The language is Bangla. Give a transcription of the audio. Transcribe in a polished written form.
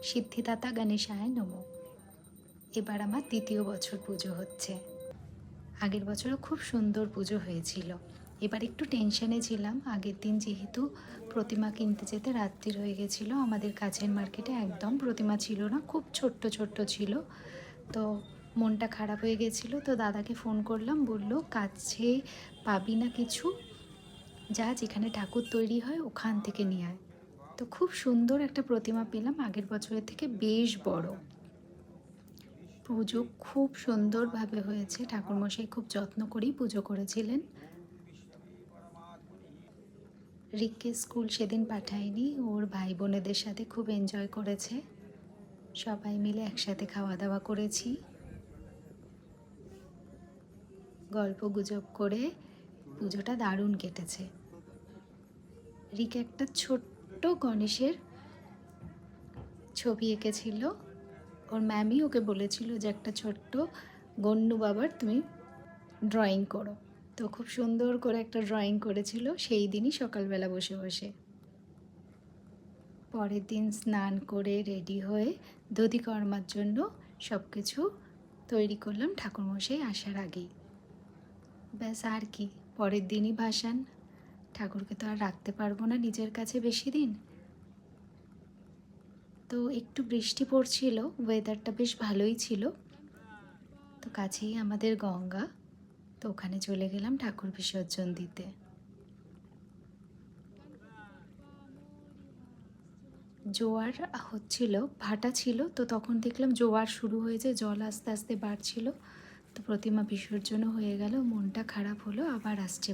সিদ্ধিদাতা গণেশায় নমঃ। এবার আমার দ্বিতীয় বছর পুজো হচ্ছে। আগের বছরও খুব সুন্দর পুজো হয়েছিল। এবার একটু টেনশনে ছিলাম, আগের দিন যেহেতু প্রতিমা কিনতে যেতে রাত্রি হয়ে গেছিলো। আমাদের কাছের মার্কেটে একদম প্রতিমা ছিল না, খুব ছোট্ট ছোট্ট ছিল। তো মনটা খারাপ হয়ে গেছিলো। তো দাদাকে ফোন করলাম, বলল কাছে পাবি না কিছু, যা যেখানে ঠাকুর তৈরি হয় ওখান থেকে নিয়ে আয়। তো খুব সুন্দর একটা প্রতিমা পেলাম, আগের বছরের থেকে বেশ বড়। পুজো খুব সুন্দরভাবে হয়েছে, ঠাকুরমশাই খুব যত্ন করেই পুজো করেছিলেন। রিককে স্কুল সেদিন পাঠায়নি, ওর ভাই বোনেদের সাথে খুব এনজয় করেছে। সবাই মিলে একসাথে খাওয়া দাওয়া করেছি, গল্প গুজব করে পুজোটা দারুণ কেটেছে। রিক একটা ছোট্ট গণেশের ছবি এঁকেছিল। ওর ম্যামই ওকে বলেছিল যে একটা ছোট্ট গন্নু বাবার তুমি ড্রয়িং করো। তো খুব সুন্দর করে একটা ড্রয়িং করেছিল সেই দিনই সকালবেলা বসে বসে। পরের দিন স্নান করে রেডি হয়ে দধিকর্মার জন্য সব কিছু তৈরি করলাম ঠাকুরমশাই আসার আগেই। ব্যাস আর কি, পরের দিনই ভাসান। ঠাকুরকে তো আর রাখতে পারবো না নিজের কাছে বেশি দিন। তো একটু বৃষ্টি পড়ছিল, ওয়েদারটা বেশ ভালোই ছিল। তো কাছেই আমাদের গঙ্গা, তো ওখানে চলে গেলাম ঠাকুর বিসর্জন দিতে। জোয়ার হচ্ছিল, ভাটা ছিল, তো তখন দেখলাম জোয়ার শুরু হয়েছে, জল আস্তে আস্তে বাড়ছিল। তো প্রতিমা বিসর্জনও হয়ে গেল, মনটা খারাপ হলো, আবার আসছে।